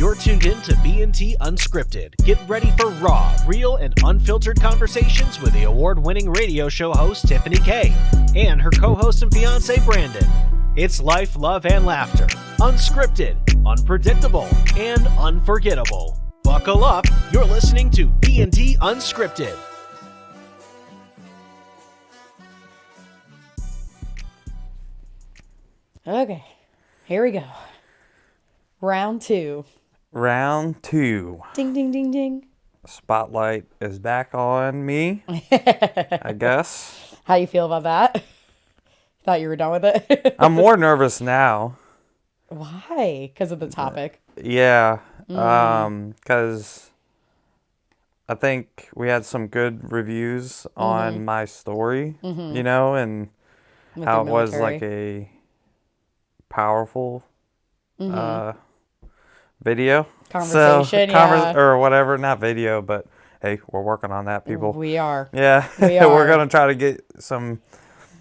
You're tuned in to B&T Unscripted. Get ready for raw, real, and unfiltered conversations with the award-winning radio show host Tiffany K and her co-host and fiance Brandon. It's life, love, and laughter. Unscripted, unpredictable, and unforgettable. Buckle up. You're listening to B&T Unscripted. Okay, here we go. Round two. Round two. Ding, ding, ding, ding. Spotlight is back on me, I guess. How you feel about that? Thought you were done with it? I'm more nervous now. Why? Because of the topic? Yeah, because I think we had some good reviews on my story, you know, and With how the it was military. like a powerful video. Conversation, yeah. Or whatever, not video, but hey, we're working on that, people. We are. Yeah, We are. we're going to try to get some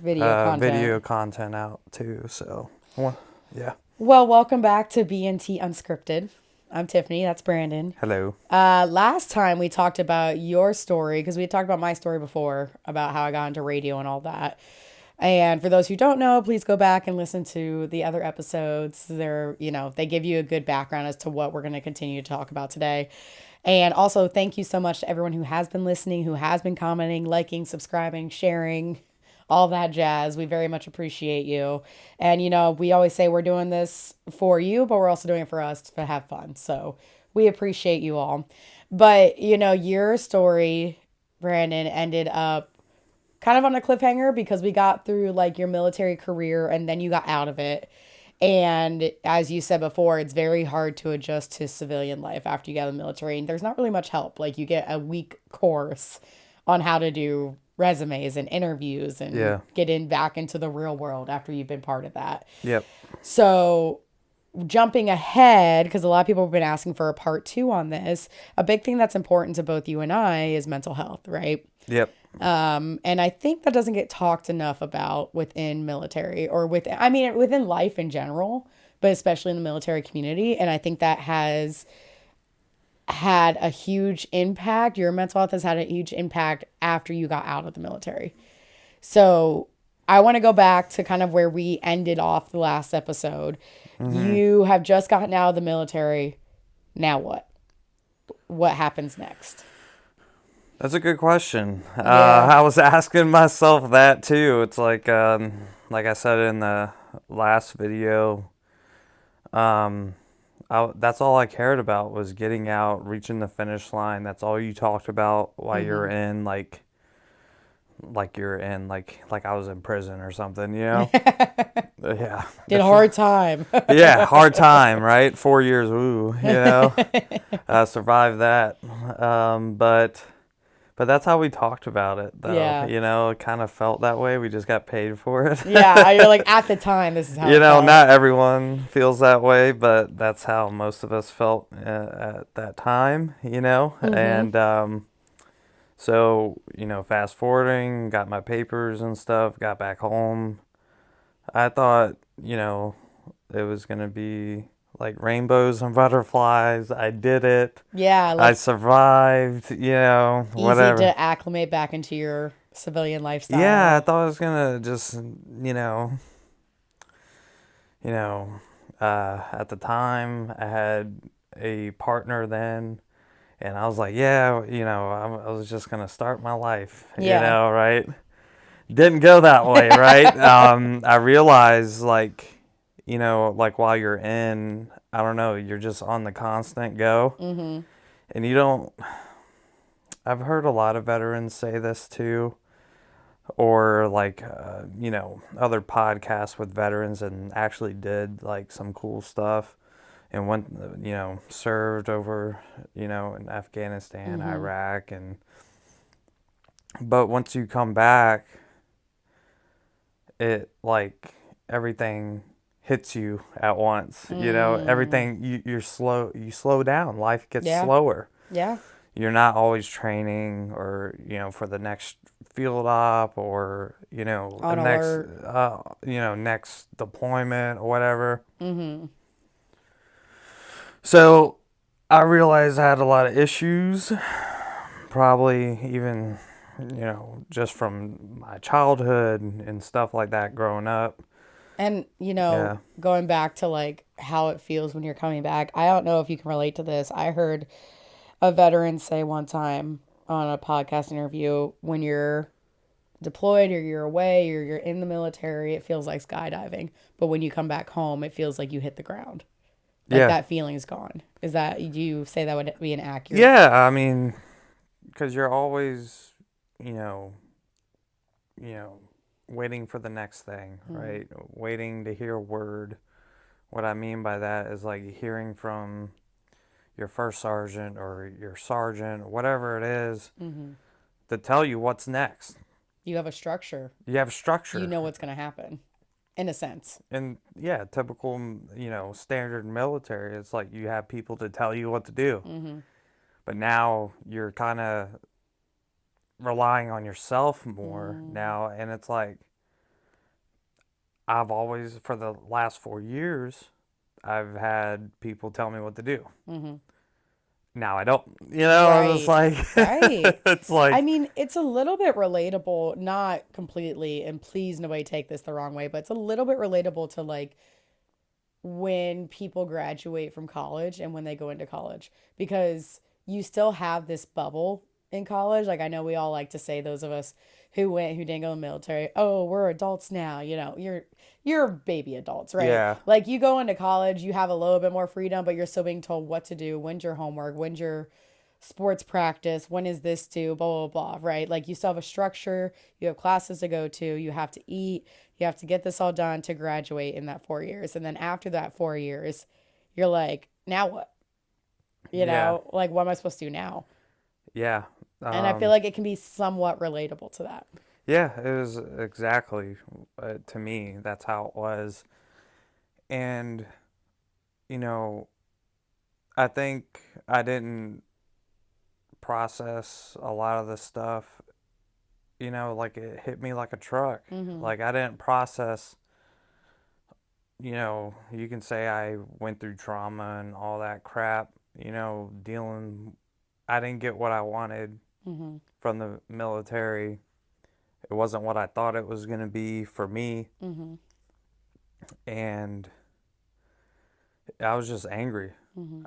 Video content. content out too, so well, yeah. Well, welcome back to B&T Unscripted. I'm Tiffany. That's Brandon. Hello. Last time we talked about your story, because we had talked about my story before, about how I got into radio and all that. And for those who don't know, please go back and listen to the other episodes. They give you a good background as to what we're going to continue to talk about today. And also, thank you so much to everyone who has been listening, who has been commenting, liking, subscribing, sharing, all that jazz. We very much appreciate you. And, we always say we're doing this for you, but we're also doing it for us to have fun. So we appreciate you all. But, your story, Brandon, ended up kind of on a cliffhanger because we got through like your military career and then you got out of it. And as you said before, it's very hard to adjust to civilian life after you get out of the military. And there's not really much help. Like you get a week course on how to do resumes and interviews and get back into the real world after you've been part of that. Yep. So jumping ahead, because a lot of people have been asking for a part 2 on this, a big thing that's important to both you and I is mental health, right? Yep. And I think that doesn't get talked enough about within military or within life in general, but especially in the military community. And I think that has had a huge impact. Your mental health has had a huge impact after you got out of the military. So I want to go back to kind of where we ended off the last episode. You have just gotten out of the military. Now what? What happens next? That's a good question. Yeah. I was asking myself that too. It's like I said in the last video, that's all I cared about was getting out, reaching the finish line. That's all you talked about while you're in like I was in prison or something, Yeah. Did a hard time. Yeah, hard time, right? 4 years, survived that. But that's how we talked about it, though. Yeah. It kind of felt that way. We just got paid for it. Yeah, you're like, at the time, this is how it felt. Not everyone feels that way, but that's how most of us felt at that time, And so, fast forwarding, got my papers and stuff, got back home. I thought, it was going to be like rainbows and butterflies. I did it. Yeah. I survived, whatever. Easy to acclimate back into your civilian lifestyle. Yeah, I thought I was going to just, at the time I had a partner then, and I was like, I was just going to start my life, right? Didn't go that way, right? I realized, while you're in, I don't know, you're just on the constant go. Mm-hmm. And you don't, I've heard a lot of veterans say this too, or other podcasts with veterans and actually did some cool stuff and went, served over, in Afghanistan, Iraq, but once you come back, it everything hits you at once. Everything you slow down. Life gets slower. Yeah. You're not always training or for the next field op or next deployment or whatever. So I realized I had a lot of issues, probably even, just from my childhood and stuff like that growing up. And, Yeah. going back to like how it feels when you're coming back, I don't know if you can relate to this. I heard a veteran say one time on a podcast interview, when you're deployed or you're away or you're in the military, it feels like skydiving. But when you come back home, it feels like you hit the ground. Like Yeah. that feeling is gone. Do you say that would be an accurate? Yeah, I mean, because you're always, you know, waiting for the next thing, right? Waiting to hear a word. What I mean by that is like hearing from your first sergeant or your sergeant, whatever it is, to tell you what's next. You have a structure. You have structure. You know what's going to happen, in a sense. And yeah, typical, standard military. It's like you have people to tell you what to do. But now you're kind of relying on yourself more now. And it's like, I've always, for the last 4 years, I've had people tell me what to do. Now I don't, it's like, Right. it's like, I mean, it's a little bit relatable, not completely, and please nobody take this the wrong way, but it's a little bit relatable to like when people graduate from college and when they go into college, because you still have this bubble in college. Like, I know we all like to say, those of us who didn't go in the military, oh, we're adults now. You're baby adults, right? Yeah. Like, you go into college, you have a little bit more freedom, but you're still being told what to do, when's your homework, when's your sports practice, when is this due, blah, blah, blah, right? Like, you still have a structure, you have classes to go to, you have to eat, you have to get this all done to graduate in that 4 years. And then after that 4 years, you're like, now what? Like, what am I supposed to do now? Yeah. And I feel like it can be somewhat relatable to that. Yeah, it was exactly, to me, that's how it was. And, I think I didn't process a lot of the stuff, like it hit me like a truck. Like I didn't process, you can say I went through trauma and all that crap, I didn't get what I wanted from the military. It wasn't what I thought it was going to be for me. And I was just angry.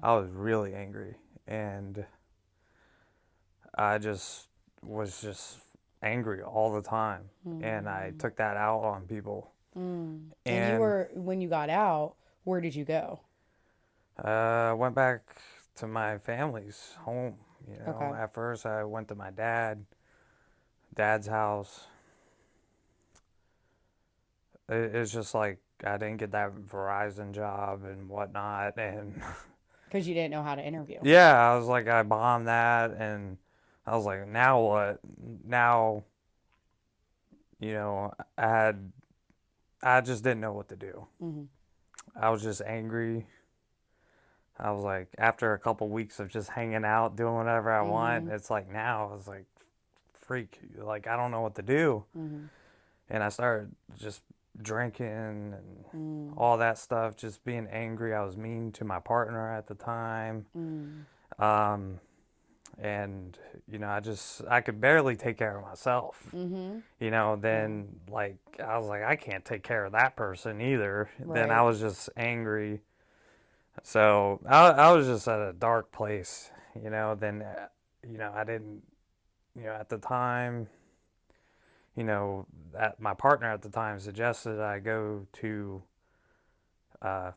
I was really angry. And I just was just angry all the time. And I took that out on people. And when you got out, where did you go? Went back to my family's home. Okay. At first I went to my dad's house. It's just like I didn't get that Verizon job and whatnot, and Because you didn't know how to interview. yeah, I was like, I bombed that, and I was like, now what? Now, I just didn't know what to do. I was just angry. I was like, after a couple weeks of just hanging out, doing whatever I want, it's like now I was like, freak, like I don't know what to do. And I started just drinking and all that stuff, just being angry. I was mean to my partner at the time. And, I could barely take care of myself. Then like, I was like, I can't take care of that person either. Right. Then I was just angry. So I was just at a dark place, then, I didn't, at the time, that my partner at the time suggested I go to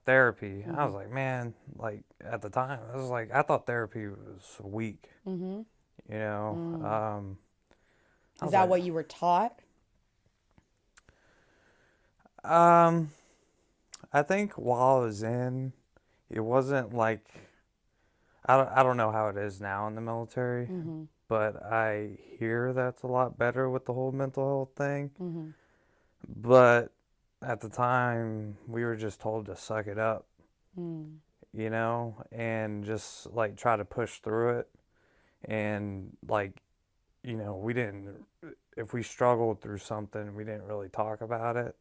therapy. I was like, man, like at the time, I was like, I thought therapy was weak, Is that like, what you were taught? I think while I was in, it wasn't like, I don't know how it is now in the military, but I hear that's a lot better with the whole mental health thing. But at the time, we were just told to suck it up, and just like try to push through it. And like, we didn't, if we struggled through something, we didn't really talk about it.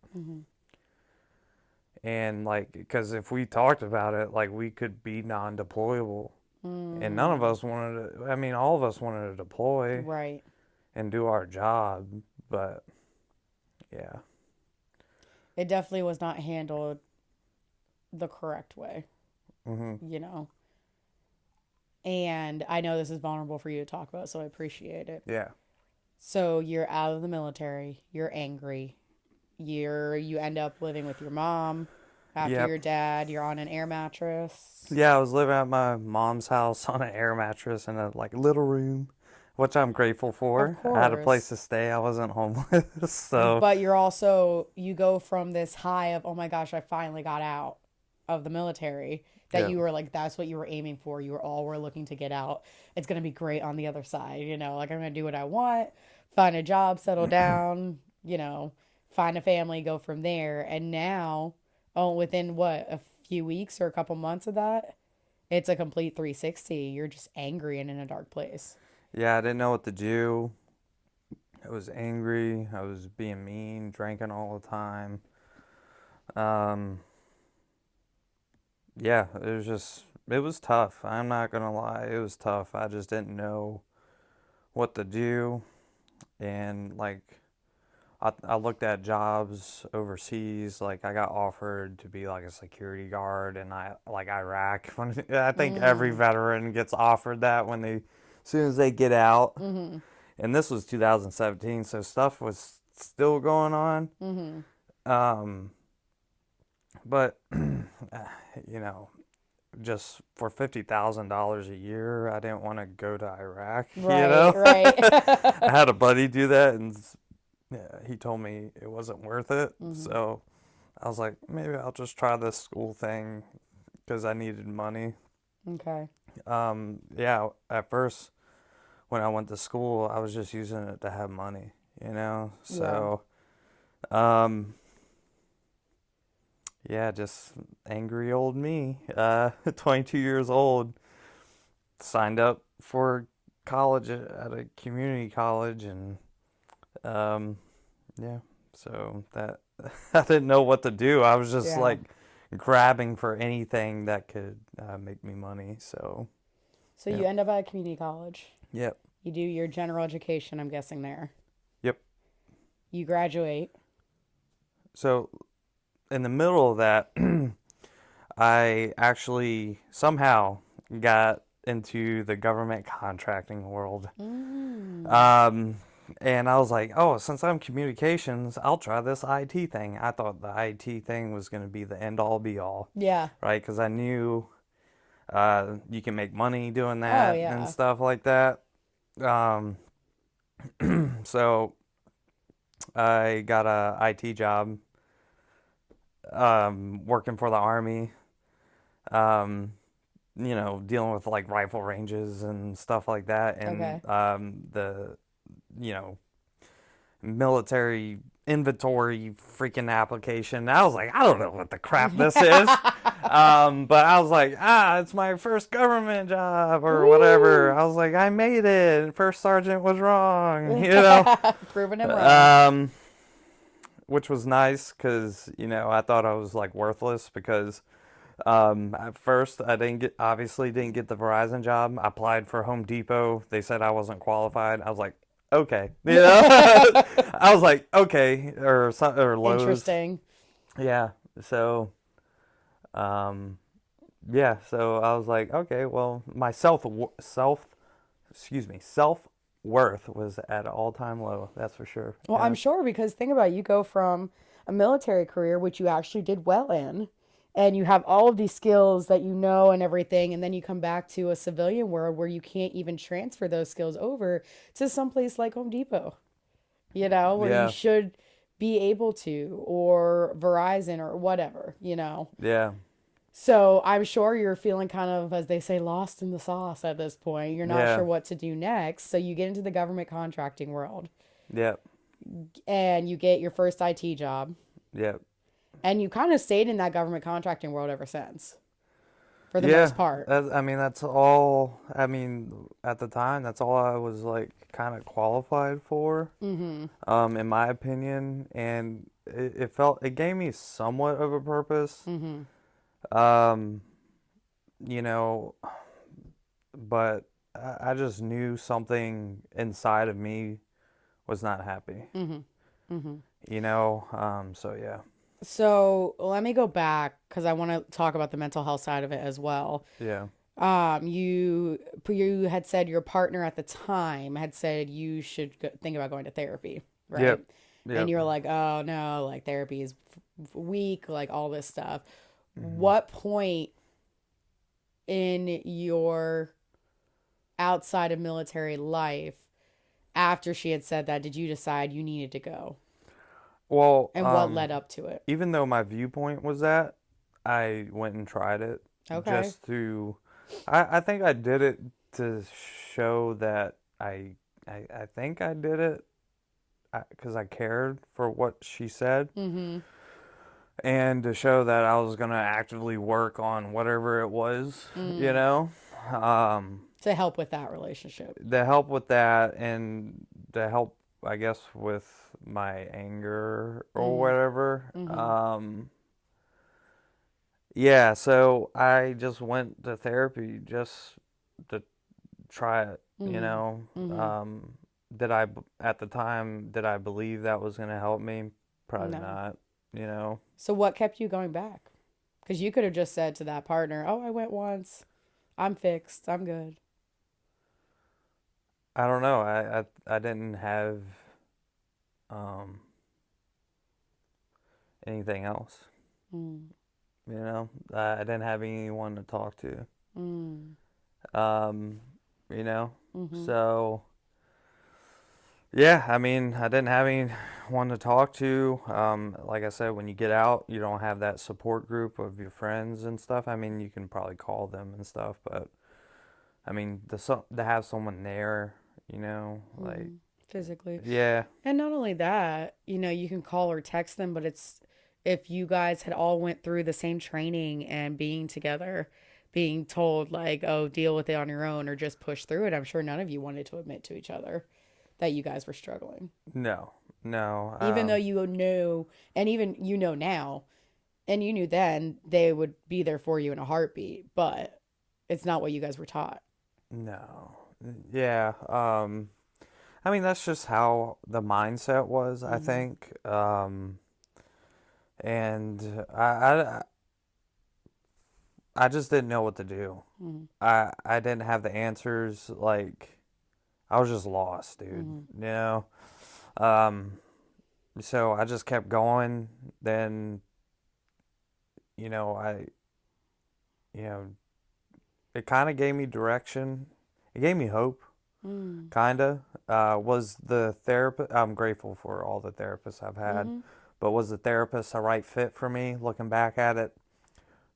And like, because if we talked about it, like we could be non-deployable, And none of us wanted to, I mean, all of us wanted to deploy Right. and do our job, but yeah. It definitely was not handled the correct way, Mm-hmm. you know. And I know this is vulnerable for you to talk about, so I appreciate it. Yeah. So you're out of the military, you're angry, you end up living with your mom after Yep. your dad, you're on an air mattress. Yeah, I was living at my mom's house on an air mattress in a like little room, which I'm grateful Of for. I had a place course. to stay. I wasn't homeless, so But you're also, you go from this high of, oh my gosh, I finally got out of the military, that yeah. you were like, that's what you were aiming for. You were all were looking to get out. It's going to be great on the other side. Like, I'm going to do what I want, find a job, settle down, find a family, go from there. And now, within what, a few weeks or a couple months of that, it's a complete 360. You're just angry and in a dark place. Yeah, I didn't know what to do. I was angry. I was being mean, drinking all the time. Yeah, it was tough. I'm not gonna lie, it was tough. I just didn't know what to do, and like I looked at jobs overseas. Like I got offered to be like a security guard in Iraq. I think every veteran gets offered that when as soon as they get out. Mm-hmm. And this was 2017, so stuff was still going on. Mm-hmm. But just for $50,000 a year, I didn't want to go to Iraq. Right, right. I had a buddy do that, and he told me it wasn't worth it. Mm-hmm. So I was like, maybe I'll just try this school thing because I needed money. Okay. Yeah, at first when I went to school, I was just using it to have money, So, yeah, just angry old me, 22 years old, signed up for college at a community college, and yeah, so that I didn't know what to do. I was just like grabbing for anything that could make me money. So you end up at a community college. Yep. You do your general education, I'm guessing, there. Yep. You graduate. So in the middle of that, I actually somehow got into the government contracting world. And I was like, oh, since I'm communications, I'll try this IT thing. I thought the IT thing was going to be the end all be all. Yeah. Right? Because I knew you can make money doing that and stuff like that. So I got a IT job working for the Army, dealing with like rifle ranges and stuff like that, and the military inventory freaking application. I was like, I don't know what the crap this is. But I was like, it's my first government job or whatever. I was like, I made it. First sergeant was wrong, Proving him wrong. Which was nice because, I thought I was like worthless because at first I obviously didn't get the Verizon job. I applied for Home Depot. They said I wasn't qualified. I was like, okay. I was like, okay, or Lowe's. Interesting. Yeah. So, so I was like, okay, well, my self-worth was at an all-time low. That's for sure. Well, I'm sure, because think about it, you go from a military career, which you actually did well in, and you have all of these skills that and everything, and then you come back to a civilian world where you can't even transfer those skills over to someplace like Home Depot, where you should be able to, or Verizon or whatever, Yeah. So I'm sure you're feeling kind of, as they say, lost in the sauce at this point. You're not sure what to do next. So you get into the government contracting world. Yep. And you get your first IT job. Yep. And you kind of stayed in that government contracting world ever since, for the most part. That's all. At the time, that's all I was like kind of qualified for. Mm-hmm. In my opinion, and it gave me somewhat of a purpose. Mm-hmm. but I just knew something inside of me was not happy. You know, so yeah. So let me go back because I want to talk about the mental health side of it as well. Yeah. You had said your partner at the time had said you should think about going to therapy, right? Yep. And Yep. you were like, oh no, like therapy is weak, like all this stuff. Hmm. What point in your outside of military life after she had said that did you decide you needed to go? Well, And what led up to it? even though my viewpoint was that, I went and tried it Okay. just to. I think I did it to show that I think I did it because I cared for what she said, and to show that I was gonna actively work on whatever it was, you know, To help with that relationship. to help with that and to help, I guess, with my anger or whatever. Yeah, so I just went to therapy just to try it, you know. At the time, did I believe that was going to help me? Probably No. not, you know. So what kept you going back? Because you could have just said to that partner, "Oh, I went once. I'm fixed. I'm good." I don't know. I didn't have um, anything else, you know. I didn't have anyone to talk to, um, you know. So. Yeah, I mean, I didn't have anyone to talk to. Like I said, when you get out, you don't have that support group of your friends and stuff. I mean, you can probably call them and stuff, but I mean, to have someone there, you know, like, Physically. yeah, And not only that, you can call or text them, but it's if you guys had all went through the same training and being together, being told like, "Oh, deal with it on your own or just push through it." I'm sure none of you wanted to admit to each other that you guys were struggling. no, no, Even though you knew, and even now, and you knew then they would be there for you in a heartbeat, but it's not what you guys were taught. no, yeah. I mean, that's just how the mindset was, I think. And I just didn't know what to do. I didn't have the answers. Like, I was just lost, dude. You know. Um, so I just kept going. Then, you know, you know, it kind of gave me direction. It gave me hope, kind of. Was the therapist? I'm grateful for all the therapists I've had, but was the therapist a right fit for me? Looking back at it,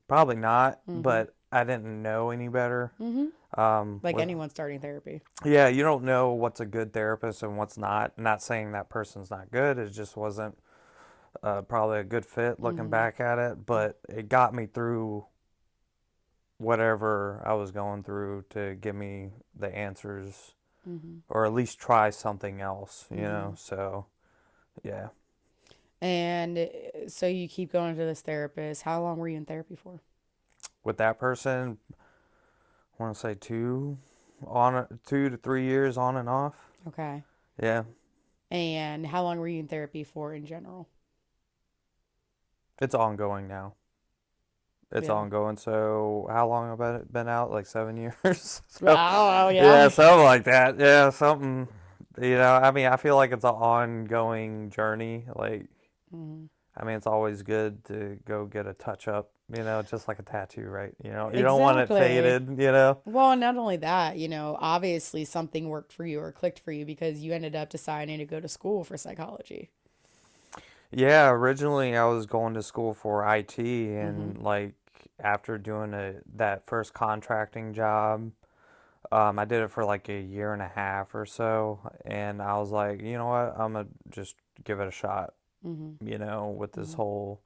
probably not. But I didn't know any better. Like With anyone starting therapy. Yeah, you don't know what's a good therapist and what's not. Not saying that person's not good. It just wasn't probably a good fit looking back at it. But it got me through whatever I was going through to give me the answers or at least try something else, you know? So, yeah. And so you keep going to this therapist. How long were you in therapy for? With that person, I want to say 2 to 3 years on and off. Okay. Yeah. And how long were you in therapy for in general? It's ongoing now. It's Yeah. ongoing. So how long have I been out? Like 7 years. So, Oh, yeah, yeah. something like that. Yeah, something. You know, I mean, I feel like it's an ongoing journey. Like, I mean, it's always good to go get a touch up. You know, just like a tattoo, right? You know, you don't want it Exactly. faded. You know. Well, not only that, obviously something worked for you or clicked for you because you ended up deciding to go to school for psychology. Yeah, originally I was going to school for IT, and like after doing that first contracting job, I did it for like a year and a half or so, and I was like, you know what, I'm gonna just give it a shot, you know, with this whole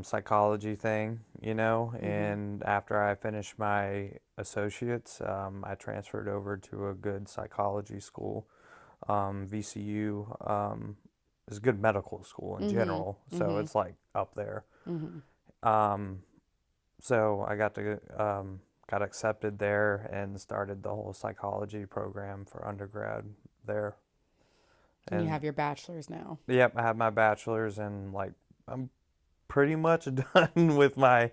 psychology thing, you know. And after I finished my associates, I transferred over to a good psychology school, VCU. Is a good medical school in general, so it's like up there. Um, so I got to kind got accepted there and started the whole psychology program for undergrad there. And you have your bachelor's now. Yep, I have my bachelor's, and like I'm pretty much done with my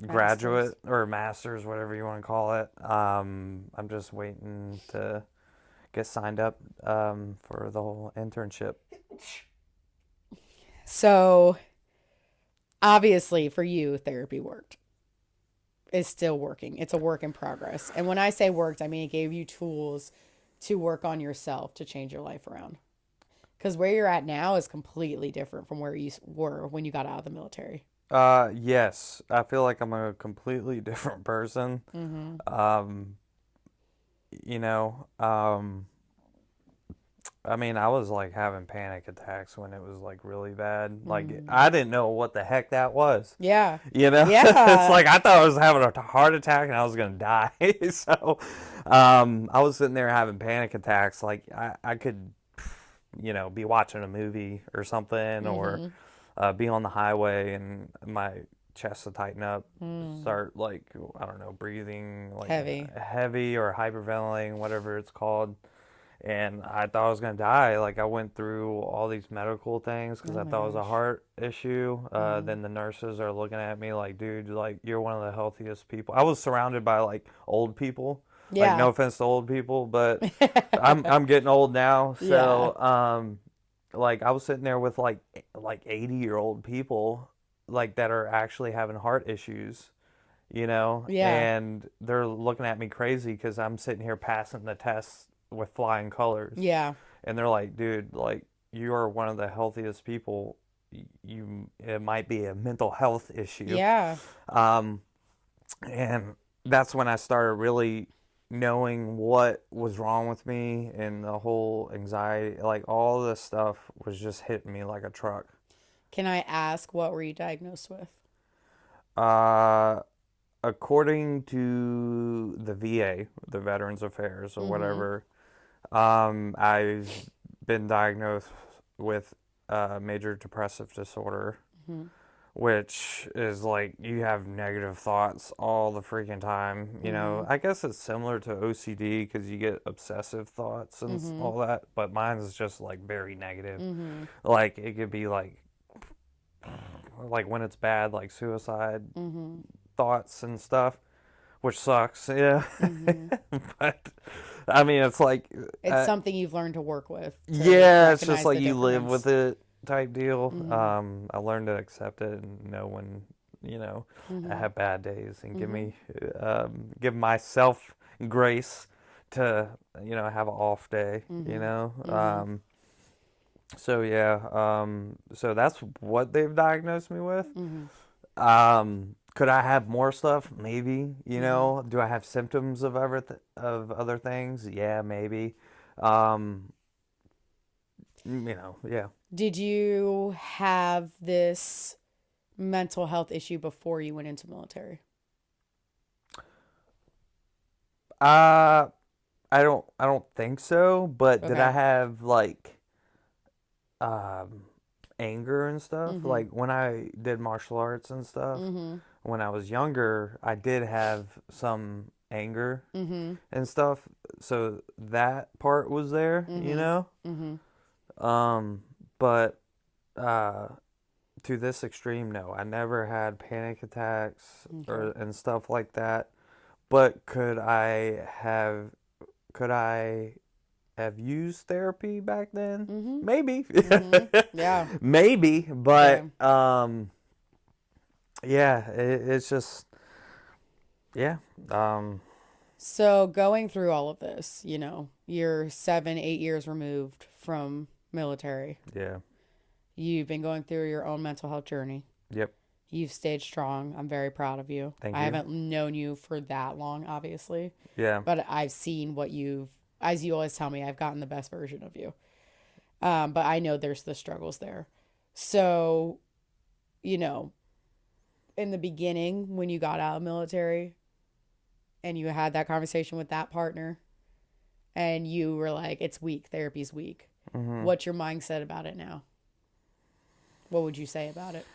graduate or master's, whatever you want to call it. I'm just waiting to get signed up for the whole internship. So, obviously, for you, therapy worked. It's still working. It's a work in progress. And when I say worked, I mean it gave you tools to work on yourself to change your life around. Because where you're at now is completely different from where you were when you got out of the military. Yes, I feel like I'm a completely different person. You know, I mean, I was like having panic attacks when it was like really bad. Like I didn't know what the heck that was. Yeah. You know, Yeah. it's like I thought I was having a heart attack and I was gonna die. So, I was sitting there having panic attacks. Like I could, you know, be watching a movie or something, or be on the highway and my chest to tighten up, start like I don't know, breathing like heavy or hyperventilating, whatever it's called. And I thought I was going to die. Like, I went through all these medical things because I thought it was a heart issue. Then the nurses are looking at me like, dude, like, you're one of the healthiest people. I was surrounded by, like, old people. Yeah. Like, no offense to old people, but I'm getting old now. So, like, I was sitting there with, like 80-year-old people, like, that are actually having heart issues, you know? Yeah. And they're looking at me crazy because I'm sitting here passing the tests with flying colors. Yeah. And they're like, dude, like, you're one of the healthiest people. It might be a mental health issue. Yeah. And that's when I started really knowing what was wrong with me, and the whole anxiety, like all this stuff was just hitting me like a truck. Can I ask, what were you diagnosed with? According to the VA, the Veterans Affairs or whatever, I've been diagnosed with major depressive disorder, which is like you have negative thoughts all the freaking time. You know, I guess it's similar to OCD because you get obsessive thoughts and all that, but mine is just like very negative. Like it could be like when it's bad, like suicide thoughts and stuff, which sucks. Yeah. But I mean, it's like It's something you've learned to work with. Yeah, it's just like you live with it type deal. I learned to accept it and know when, you know, I have bad days, and give myself grace to, you know, have an off day, you know. So yeah, so that's what they've diagnosed me with. Could I have more stuff? Maybe. You know, do I have symptoms of other things? Yeah, maybe. You know, yeah. Did you have this mental health issue before you went into military? I don't think so, but did Okay. I have like anger and stuff? Like when I did martial arts and stuff, when I was younger, I did have some anger and stuff. So that part was there, you know? But to this extreme, no. I never had panic attacks and stuff like that. But could I have used therapy back then? Maybe. Yeah. Maybe, but yeah, it's just yeah. So going through all of this, you know, you're 7-8 years removed from military. Yeah. You've been going through your own mental health journey. Yep. You've stayed strong. I'm very proud of you. Thank I you. haven't known you for that long, obviously. Yeah. But I've seen what as you always tell me, I've gotten the best version of you. But I know there's the struggles there. So, you know, in the beginning, when you got out of the military and you had that conversation with that partner and you were like, it's weak, therapy's weak. What's your mindset about it now? What would you say about it?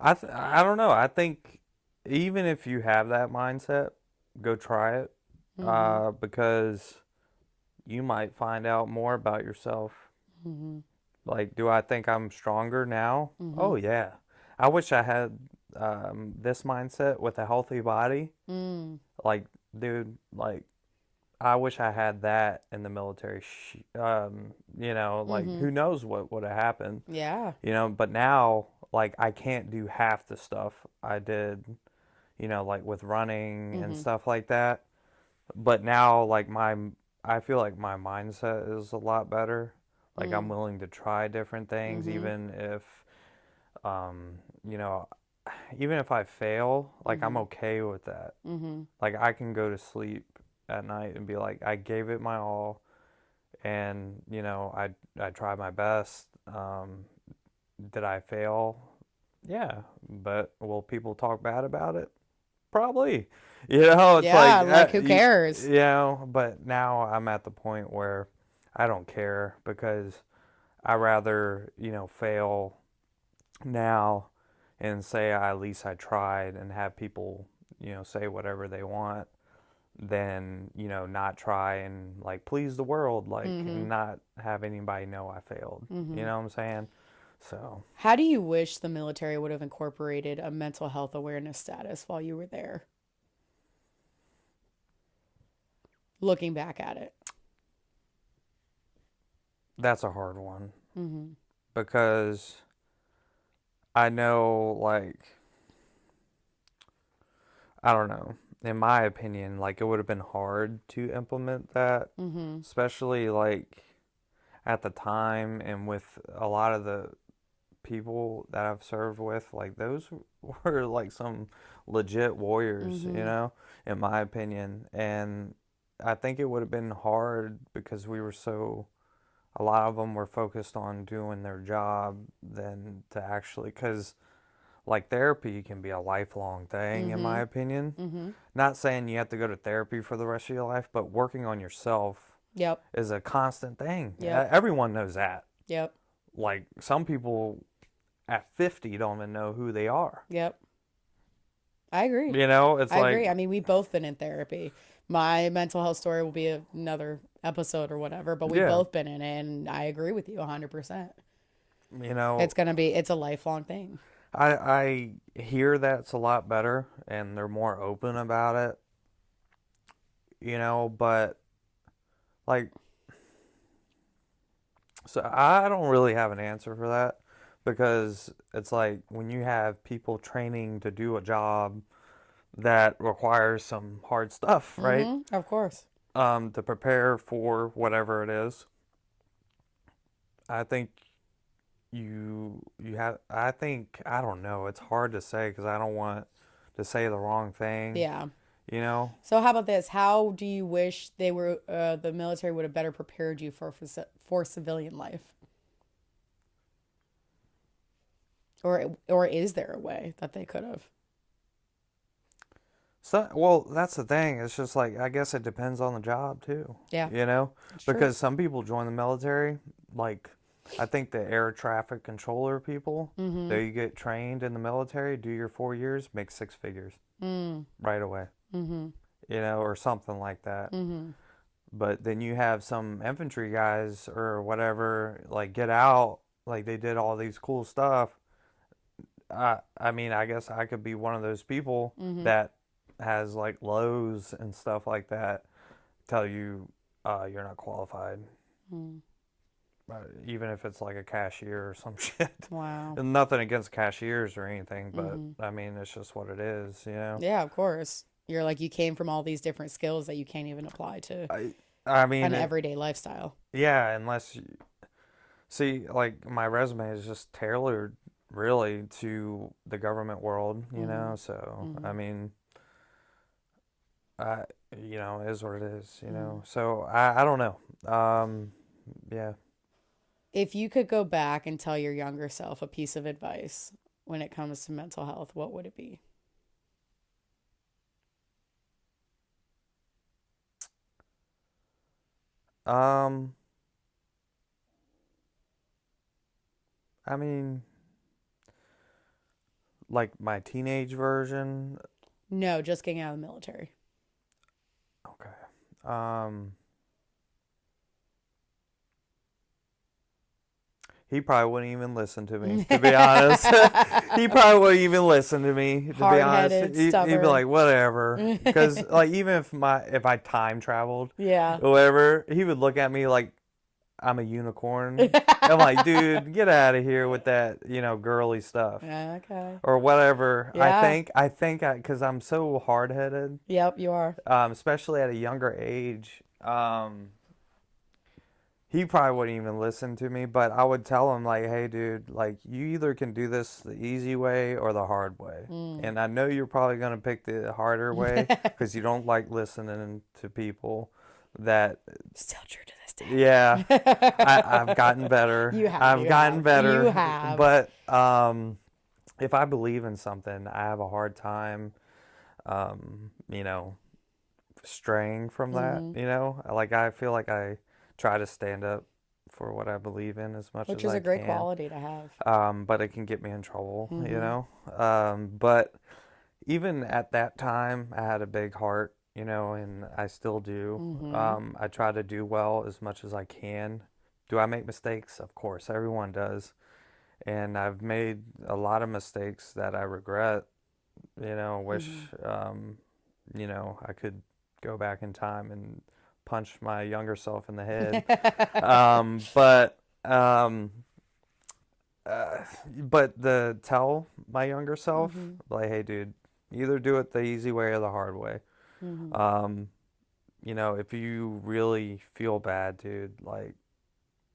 I don't know. I think even if you have that mindset, go try it, because you might find out more about yourself. Like, do I think I'm stronger now? Oh yeah. I wish I had this mindset with a healthy body. Like, dude, like I wish I had that in the military. Like who knows what would have happened. Yeah. But now, like, I can't do half the stuff I did, like with running and stuff like that. But now, like, I feel like my mindset is a lot better. Like, I'm willing to try different things, even if, um, you know, even if I fail, like, I'm okay with that. Like, I can go to sleep at night and be like, I gave it my all, and I tried my best. Did I fail? Yeah, but will people talk bad about it? Probably. It's Yeah, like, like who cares? but now I'm at the point where I don't care, because I rather, fail now and say at least I tried, and have people, say whatever they want, than, not try and like please the world, like, and not have anybody know I failed. You know what I'm saying? So, How do you wish the military would have incorporated a mental health awareness status while you were there? Looking back at it. that's a hard one, because I know, like, I don't know. In my opinion, like, it would have been hard to implement that, especially like at the time, and with a lot of the people that I've served with, like, those were like some legit warriors, in my opinion. And I think it would have been hard because a lot of them were focused on doing their job than to actually, because like therapy can be a lifelong thing, in my opinion. Not saying you have to go to therapy for the rest of your life, but working on yourself Yep. is a constant thing. Yep. Everyone knows that. Yep. Like, some people at 50 don't even know who they are. Yep. I agree. It's I like, agree. I mean, we've both been in therapy. My mental health story will be another episode or whatever, but we've yeah, both been in it, and I agree with you 100%. you know, It's a lifelong thing. I hear that's a lot better and they're more open about it, but like, so I don't really have an answer for that, because it's like when you have people training to do a job that requires some hard stuff, right? Of course. To prepare for whatever it is. I think you have, I don't know, it's hard to say because I don't want to say the wrong thing, Yeah. you know? So how about this? How do you wish the military would have better prepared you for civilian life? Or is there a way that they could have? So, well, that's the thing. It's just like, I guess it depends on the job too. Yeah. It's true. Because some people join the military, like, I think the air traffic controller people, they get trained in the military, do your 4 years, make six figures right away, or something like that. But then you have some infantry guys or whatever, like, get out, like, they did all these cool stuff. I mean, I guess I could be one of those people that has like lows and stuff like that tell you you're not qualified. Even if it's like a cashier or some shit. Wow. And nothing against cashiers or anything, but I mean, it's just what it is. Yeah, of course. You're like, you came from all these different skills that you can't even apply to I mean, an everyday lifestyle. yeah, unless you see, like, my resume is just tailored really to the government world. So I mean, it is what it is. So I don't know. Yeah. If you could go back and tell your younger self a piece of advice when it comes to mental health, what would it be? Um, I mean, like my teenage version. No, just getting out of the military. Okay. He probably wouldn't even listen to me, to be honest. He probably wouldn't even listen to me, to be honest. Hard-headed, He'd be stubborn. like, whatever. Because, like, even if I time traveled, Yeah. or whatever, he would look at me like I'm a unicorn. I'm like, dude, get out of here with that, girly stuff. Okay. Or whatever. Yeah. I think, because I'm so hard-headed, Yep, you are. especially at a younger age, he probably wouldn't even listen to me, but I would tell him, like, hey, dude, like, you either can do this the easy way or the hard way. And I know you're probably going to pick the harder way because you don't like listening to people that... Still true to this day. Yeah. I've gotten better. I've gotten better. You have. But if I believe in something, I have a hard time, straying from that, Like, I feel like I try to stand up for what I believe in as much as I can. Which is a great quality to have. But it can get me in trouble, But even at that time, I had a big heart, and I still do. I try to do well as much as I can. Do I make mistakes? Of course, everyone does. And I've made a lot of mistakes that I regret, wish, I could go back in time and punch my younger self in the head. But the tell my younger self, like, hey, dude, either do it the easy way or the hard way. If you really feel bad, dude, like,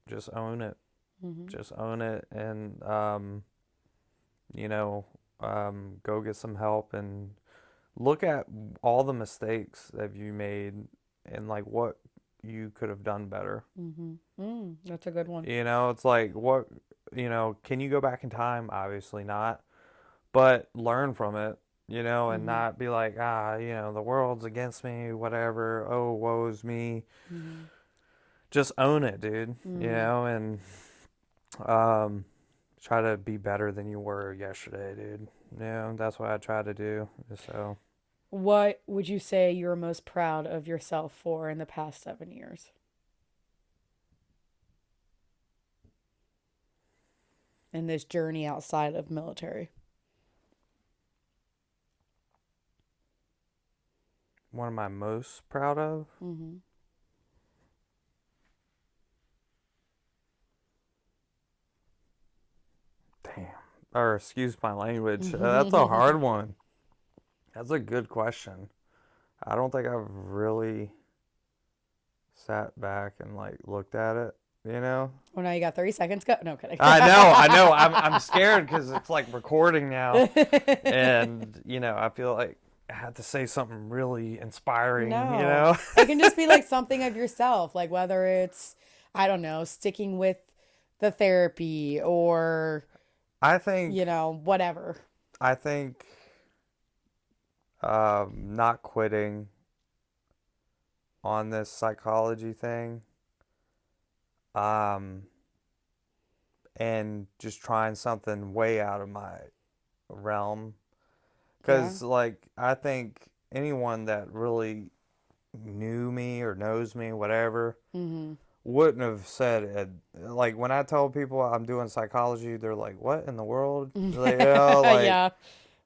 just own it. Just own it and, go get some help and look at all the mistakes that you made and, like, what you could have done better. That's a good one. It's like, what, can you go back in time? Obviously not. But learn from it, and not be like, the world's against me, whatever. Oh, woe's me. Just own it, dude, and try to be better than you were yesterday, dude. That's what I try to do. So, what would you say you're most proud of yourself for in the past 7 years? In this journey outside of military? What am I most proud of? Damn. Or excuse my language. That's a hard one. That's a good question. I don't think I've really sat back and, like, looked at it, Well, now you got 30 seconds. Go. No, kidding. I know. I'm scared because it's, like, recording now. And, I feel like I had to say something really inspiring, No. It can just be, like, something of yourself. Like, whether it's, I don't know, sticking with the therapy or... I think... whatever. I think... not quitting on this psychology thing, and just trying something way out of my realm, because like, I think anyone that really knew me or knows me, whatever, wouldn't have said it. Like, when I tell people I'm doing psychology, they're like, what in the world? Like, Yeah.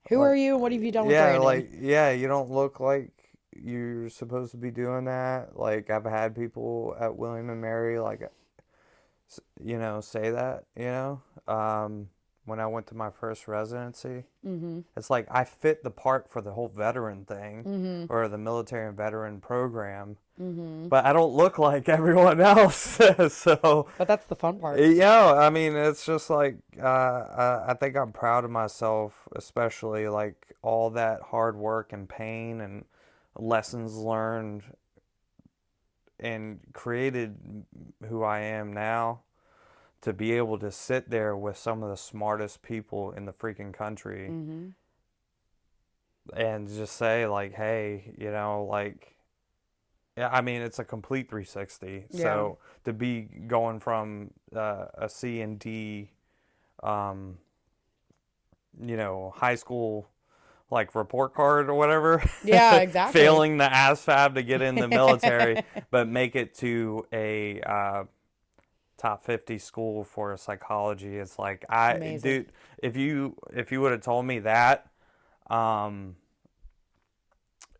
Who are you? What have you done with Brandon? You don't look like you're supposed to be doing that. Like, I've had people at William and Mary, like, say that, when I went to my first residency. It's like, I fit the part for the whole veteran thing, or the military and veteran program, but I don't look like everyone else. So, but that's the fun part. I mean, it's just like, I think I'm proud of myself, especially, like, all that hard work and pain and lessons learned and created who I am now, to be able to sit there with some of the smartest people in the freaking country and just say, like, hey, like, I mean, it's a complete 360. Yeah. So to be going from a C and D high school like report card or whatever. Yeah, exactly. Failing the ASVAB to get in the military, but make it to a top 50 school for psychology. It's like Amazing. dude, if you would have told me that, as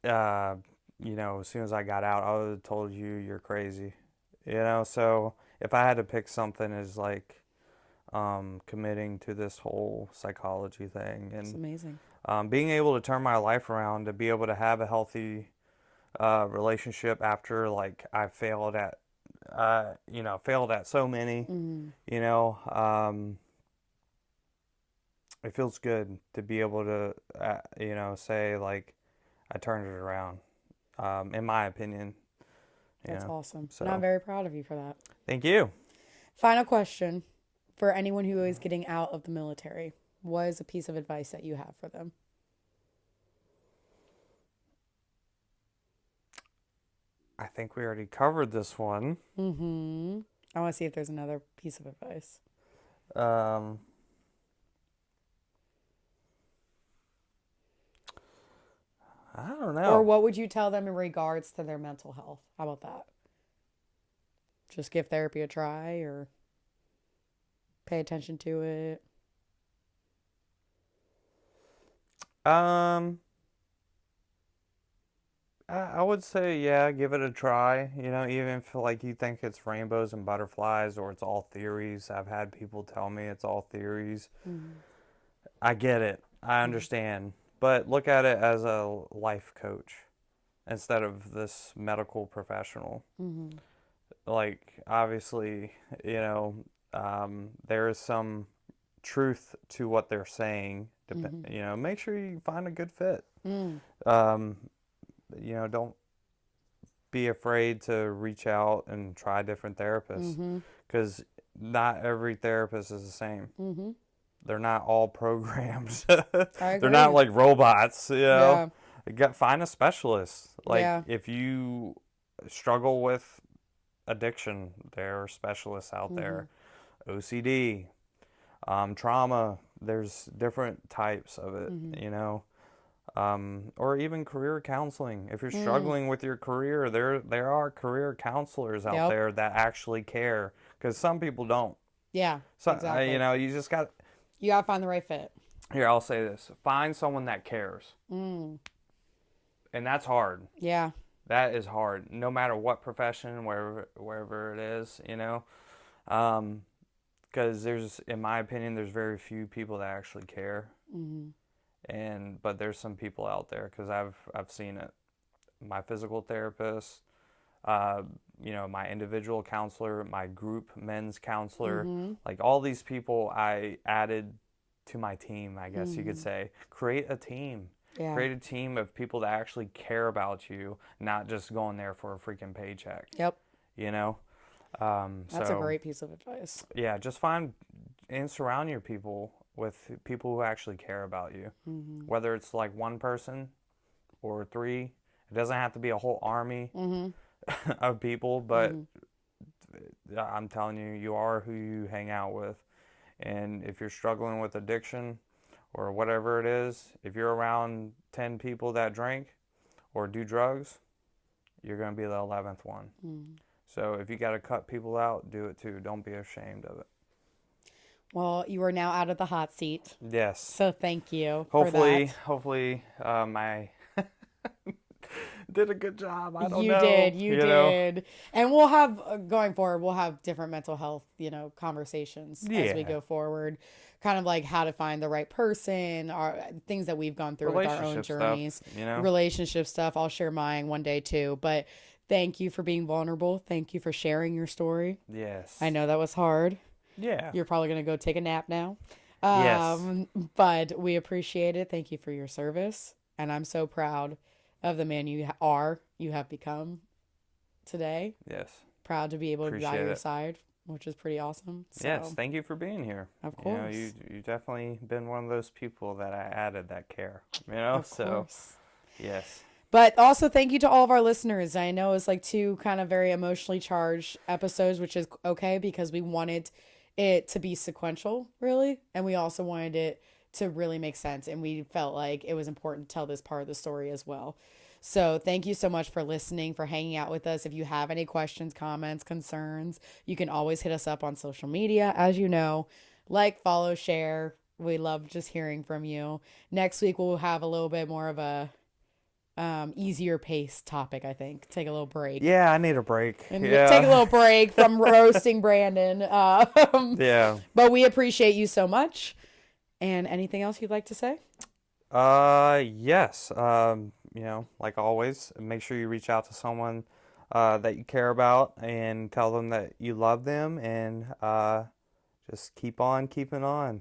soon as I got out, I would have told you you're crazy. So if I had to pick something, is like committing to this whole psychology thing It's and amazing. being able to turn my life around, to be able to have a healthy relationship after like I failed at so many. It feels good to be able to say like I turned it around, in my opinion. That's awesome. So And I'm very proud of you for that. thank you. Final question for anyone who is getting out of the military. What is a piece of advice that you have for them? I think we already covered this one. I want to see if there's another piece of advice. I don't know. Or what would you tell them in regards to their mental health? How about that? Just give therapy a try or pay attention to it? I would say, yeah, give it a try. Even if like you think it's rainbows and butterflies or it's all theories. I've had people tell me it's all theories. I get it. I understand. But look at it as a life coach instead of this medical professional. Like, obviously, there is some truth to what they're saying. Make sure you find a good fit. Don't be afraid to reach out and try different therapists, because not every therapist is the same. They're not all programs. They're not like robots. Yeah. Find a specialist. Like, Yeah. if you struggle with addiction, there are specialists out there. OCD, trauma. There's different types of it. Or even career counseling. If you're struggling with your career, there are career counselors out there that actually care, because some people don't. Yeah, So exactly. you just got. You got to find the right fit. Here, I'll say this: find someone that cares, and that's hard. Yeah. That is hard, no matter what profession, wherever it is. Because in my opinion, there's very few people that actually care. But there's some people out there, because I've seen it. My physical therapist, my individual counselor, my group men's counselor, like all these people I added to my team, I guess you could say. Create a team. Yeah. Create a team of people that actually care about you, not just going there for a freaking paycheck. Yep. That's a great piece of advice. Yeah, just find and surround your people with people who actually care about you. Whether it's like one person or three, it doesn't have to be a whole army of people, but I'm telling you, you are who you hang out with. And if you're struggling with addiction or whatever it is, if you're around 10 people that drink or do drugs, you're going to be the 11th one. So if you got to cut people out, do it too. Don't be ashamed of it. Well, you are now out of the hot seat. Yes. So thank you Hopefully, for that. I did a good job. I don't You know. You did. And we'll have, going forward, we'll have different mental health, conversations as we go forward. Kind of like how to find the right person, or things that we've gone through with our own journeys. Stuff, Relationship stuff. I'll share mine one day too. But thank you for being vulnerable. Thank you for sharing your story. Yes. I know that was hard. Yeah. You're probably going to go take a nap now. Yes. But we appreciate it. Thank you for your service. And I'm so proud of the man you have become today. Yes. Proud to be able to be by your side, which is pretty awesome. So, yes. Thank you for being here. Of course. You've definitely been one of those people that I added that care. Of course. Yes. But also thank you to all of our listeners. I know it's like 2 kind of very emotionally charged episodes, which is okay because we wanted it to be sequential, really. And we also wanted it to really make sense. And we felt like it was important to tell this part of the story as well. So thank you so much for listening, for hanging out with us. If you have any questions, comments, concerns, you can always hit us up on social media. As you know, like, follow, share. We love just hearing from you. Next week, we'll have a little bit more of a easier paced topic, I think. Take a little break. Yeah, I need a break. And yeah. take a little break from roasting Brandon. Yeah. But we appreciate you so much. And anything else you'd like to say? Yes. Like always, make sure you reach out to someone that you care about and tell them that you love them, and just keep on keeping on.